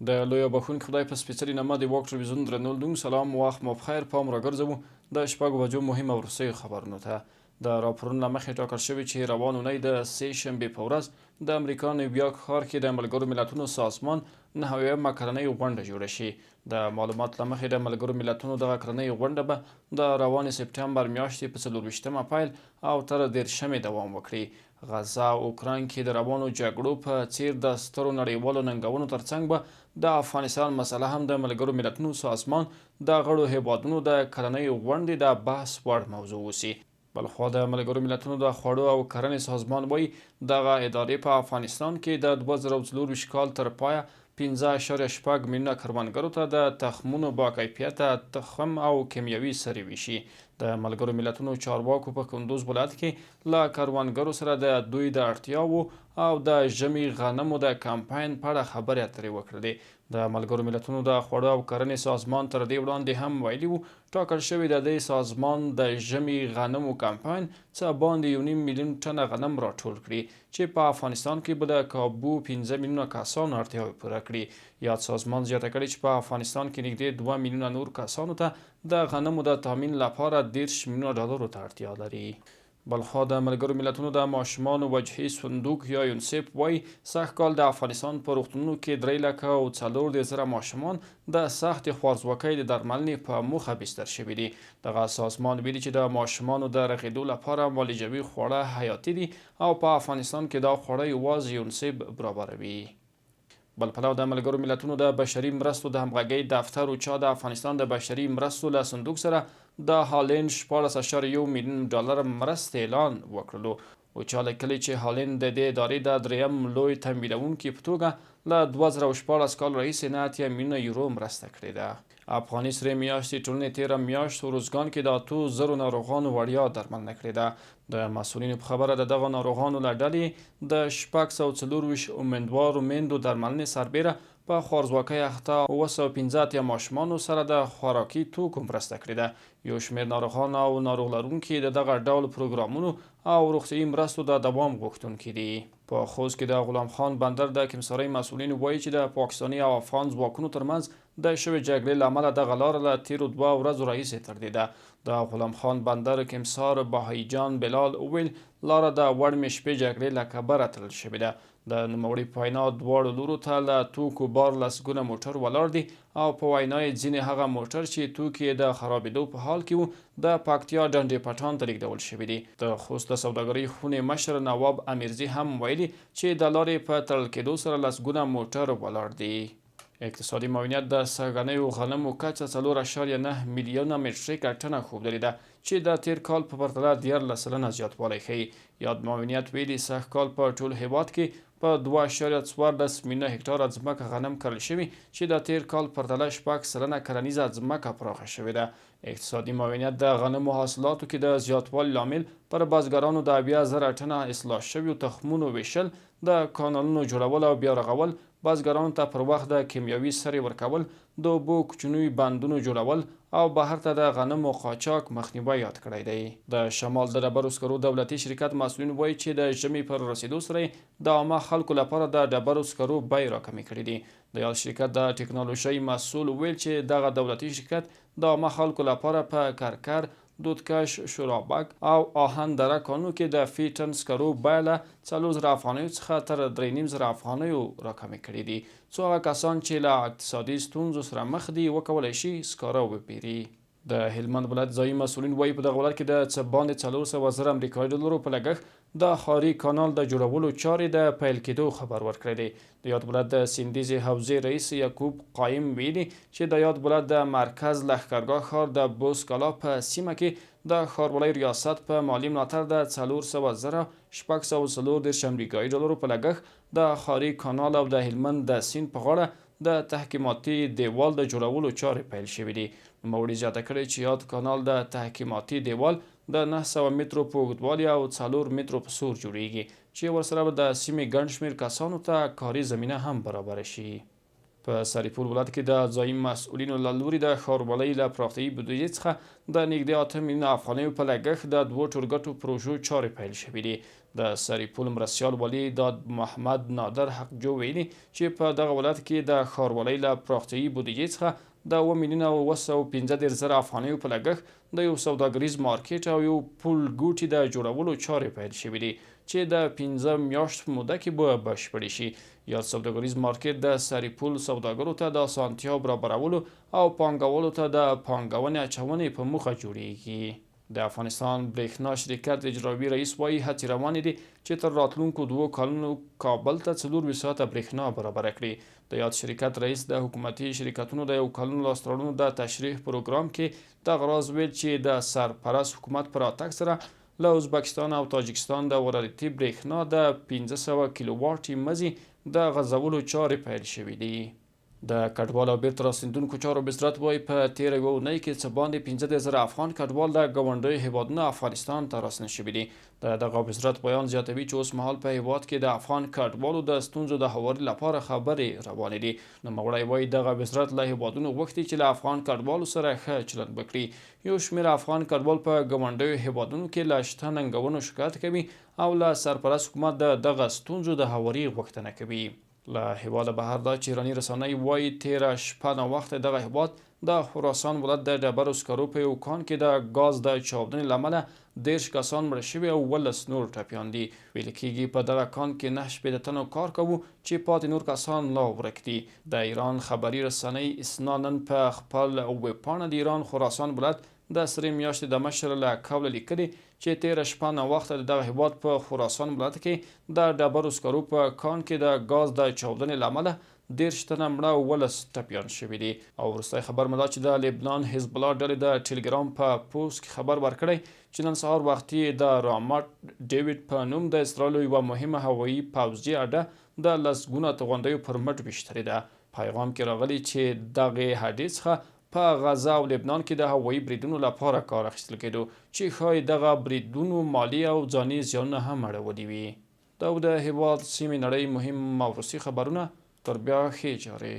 د لوی بخښونکي خدای په سپېڅلي نامه د واک ټلویزیون درنو سلام وخت مو بخیر. پام راګرځوو د شپږو بجو مهم او وروستیو خبرونو ته. د راپورونو له مخې ټاکل شوي چې روان اونۍ د سې شنبې په ورځ د امریکا نیویارک ښار کې د ملګرو ملتونو سازمان 9مه کلنۍ غونډه جوړه شي. د معلوماتو له مخې د ملګرو ملتونو دغه کلنۍ غونډه به د روانې سپټمبر میاشتې په 24مه پیل او تر 30مې دوام وکړي. غزه او اوکراین کې د روانو جګړو په څیر د سترو نړیوالو ننګونو ترڅنګ به د افغانستان مسله هم د ملګرو ملتونو سازمان د غړو هیوادونو د کلنۍ غونډې د بحث وړ موضوع وسی. بلخوا د ملګرو ملتونو د خوړو او کرنې سازمان وایي دغه ادارې په افغانستان کې د 2024 کال تر پایه 15.8 میلیونه کروندګرو ته د تخمونو با کیفیته تخم او کیمیاوي سرې ویشي. د ملګرو ملتونو چارواکو په کندوز ولایت کې له کروندګرو سره د دوی د اړتیاوو او د ژمي غنمو د کمپاین په اړه خبرې اترې وکړلې. د ملګرو ملتونو د خوړو او کرنې سازمان تر دې وړاندې هم ویلي وو ټاکل شوی د دې سازمان د ژمي غنمو کمپاین څه باندې 1.5 میلیون ټنه غنم راټول کړي چې په افغانستان کې به د کابو 15 میلیونه کسانو اړتیاوې پوره کړي. یاد سازمان زیاته کړې چې په افغانستان کې نږدې 2 میلیونه نور کسانو ته د غنمو د تامین لپاره 10 میلیونه ډالرو ته اړتیا لري. بلخوا د ملګرو ملتونو د ماشومانو وجهي صندوق یا یونسیف وایي سږ کال د افغانستان په روغتونونو کې 3,04,000 ماشومان د سخت خوارځواکۍ د درملنې په موخه بستر شوي دي. دغه سازمان ویلي چې د ماشومانو د رغېدو لپاره معالجوي خواړه حیاتي دي او په افغانستان کې دا خواړه یوازې یونسیف برابروي. بل پلو د ملګرو ملتونو د بشري مرستو د همغږۍ دفتر اوچا د افغانستان د بشري مرستو له صندوق سره د هالند 14.1 میلیون ډالر مرستې اعلان وکړلو. اوچا لیکلي چې هالند د دې ادارې د دریم لوی تمویلونکي په توګه له 2014 کال راهیسې 9 میلیونه یورو مرسته کړې ده. افغاني سرې میاشتې ټولنې تېره میاشت روزګان کې د 8,000 ناروغانو وړیا درملنه کړې ده. د مسؤلینو په خبره د دغه ناروغانو له ډلې د 624 امیندوارو میندو درملنې سربیره په خوارځواکۍ اخته 715 ماشومانو سره د خوراکي توکو مرسته کړې ده. یو شمېر ناروغان او ناروغ لرونکي د دغه ډول پروګرامونو او روغتیایي مرستو د دوام غوښتونکي دي. په خوست کې د غلام خان بندر د کمسارۍ مسؤلین وایي چې د پاکستاني او افغان ځواکونو ترمنځ د شوې جګړې له امله دغه لاره له تیرو 2 ورځو راهیسې تړلې ده. د غلام خان بندر کمسار بهائی جان بلال وویل لاره د وړمې شپې جګړې له کبله تړل شوې ده. د نوموړي په وینا دواړو لورو ته له توکو بار لسګونه موټر ولاړ دي او په وینا یې ځینې هغه موټر چې توکي د خرابېدو په حال کې وو د پکتیا ډنډې پټان ته لیږدول شوي دي. د خوست د سوداګرۍ خونې مشر نواب امیرزي هم ویلي چې د لارې په تړل کېدو سره لسګونه موټر ولاړ دي. اقتصادي معاونیت د سږنیو غنمو کچه 4.9 میلیونه مټریک ټنه ښودلې ده چې د تیر کال په پرتله 14% زیاتوالی ښیي. یاد معاونیت ویلي سږ کال په ټول هیواد کې په 2.14 میلیونه هکټاره ځمکه غنم کرل شوي چې د تیر کال پرتله 6% کرنیزه ځمکه پراخه شوې ده. اقتصادي معاونیت د غنمو حاصلاتو کې د زیاتوالي لامل پر بزګرانو د 80,000 ټنه اصلاح شویو تخمونو ویشل، د کانالونو جوړول او بیا رغول، بزګرانو ته پر وخت د کیمیاوي سرې ورکول، د اوبو کوچنیو بندونو جوړول او بهر ته د غنمو قاچاق مخنیوی یاد کړی دی. د شمال د ډبرو سکرو دولتي شرکت مسؤلین وایي چې د ژمي پر رسیدو سره د عامه خلکو لپاره د ډبرو سکرو بیې راکمې کړي دي. د یاد شرکت د ټکنالوژۍ مسؤل ویل چې دغه دولتي شرکت د عامه خلکو لپاره په کرکر، دودکش، شورابک او آهن دره کانونو کې د فی ټن سکرو بیه له 4,000 افغانیو څخه تر 3,500 افغانیو راکمې کړي دي. څو هغه کسان چې له اقتصادي ستونزو سره مخ دي وکولی شي سکاره وپیري. د هلمند ولایت ځایي مسؤلین وایي په دغه ولایت کې د څه باندې 400,000 امریکایي ډالرو په لګښت د ښاري کانال د جوړولو چارې د پیل کېدو خبر ورکړی دی. د یاد ولایت د سیندیزې حوزې رئیس یعقوب قایم ویلي چې د یاد ولایت د مرکز لښکرګاه ښار د بوسکالا په سیمه کې د ښاروالۍ ریاست په مالي ملاتړ د 400,640 امریکایي ډالرو په لګښت د ښاري کانال او د هلمند د سیند په غاړه د تحکیماتي دیوال د جوړولو چارې پیل شوي دي. نوموړي زیاته کړې چې یاد کانال د تحکیماتي دیوال د 900 مترو په اوږدوالي او 4 مترو په سور جوړیږي چې ورسره به د سیمې ګڼ شمېر کسانو ته کاري زمینه هم برابره شي. په سرپل ولایت کې د ځایي مسؤلینو له لوري د ښاروالۍ له پراختیایي بودیجې څخه د نږدې 8 میلیونه افغانیو په لګښت د 2 ټولګټو پروژو چارې پیل شوې دي. د سرپل مرستیال والي داد محمد نادر حقجو ویلي چې په دغه ولایت کې د ښاروالۍ له پراختیایي بودیجې څخه د 7 میلیونه 915 زره افغانیو په لګښت د یو سوداګریز مارکیټ او یو پل ګوټي د جوړولو چارې پیل شوې دي چې د 15 میاشتو موده کې به بشپړې شي. یا سوداګریز مارکیټ د سرپل سوداګرو ته د اسانتیا برابرولو او پانګوالو ته د پانګونې اچونې په موخه جوړیږي. د افغانستان برېښنا شرکت اجرایوي رئیس وایي هڅې روانې دي چې تر راتلونکو 2 کلونو کابل ته 24 ساعته برېښنا برابره کړي. د یاد شرکت رئیس د حکومتي شرکتونو د 1 کلن لاسته راوړنو د تشریح پروګرام کې دغه راز ویل چې د سرپرست حکومت په راتګ سره له ازبکستان او تاجکستان د وارداتي برېښنا د 1500 کیلوواټي مزي د غځولو چارې پیل شوې دي. د کډوال او بیرته راستنېدونکو چارو وزارت وایي په تېره یوه اونۍ کې څه باندې 15,000 افغان کډوال د ګاونډیو هیوادونو افغانستان ته راستنه شوي دي. د دغه وزارت بیان زیاتوي چې اوس مهال په هیواد کې د افغان کډوالو د ستونزو د هواري لپاره خبرې روانې دي. نوموړی وایي دغه وزارت له هیوادونو غوښتي چې له افغان کډوالو سره ښه چلند وکړي. یو شمېر افغان کډوال په ګاونډیو هیوادونو کې له شته ننګونو شکایت کوي او له سرپرست حکومت د دغه ستونزو د هواري غوښتنه کوي. له هیواده بهر دا چې ایراني رسنۍ وایي تېره شپه ناوخته دغه هیواد د خراسان ولایت د ډبرو سکرو په یو کان کې د ګاز د چاودنې له امله 10 کسان مړه شوي او 19 نور ټپیان دي. ویل کېږي په دغه کان کې 9 شپېته تنو کار کوو چې پاتې نور کسان لا ورک دي. د ایران خبري رسنۍ اسنا نن په خپل ویبپاڼه د ایران خراسان ولایت د سرې میاشتې د مشر له قوله لیکلي چې تېره شپه ناوخته د دغه هیواد په خراسان ولایت کې د ډبرو سکرو په کان کې د ګاز د چاودنې له امله 10 تنه مړه او 19 ټپیان شوي دي. او وروستی خبر مې دا چې د لبنان حزب الله ډلې د ټلګرام په پوسټ کې خبر ورکړی چې نن سهار وختي د رامات ډیوډ په نوم د اسرائیلو یوه مهمه هوایي پوځي اډه د لسګونه توغندیو پر مټ ویشتلې ده. پیغام کې راغلی چې دغې هډې څخه په غزه او لبنان کې د هوایي بریدونو لپاره کار اخیستل کېدو چې ښایي دغه بریدونو مالي او ځاني زیانونه هم اړولي وي. دا د هیواد سیمې نړۍ مهم موروثي خبرونه تر بیا ښې جارې.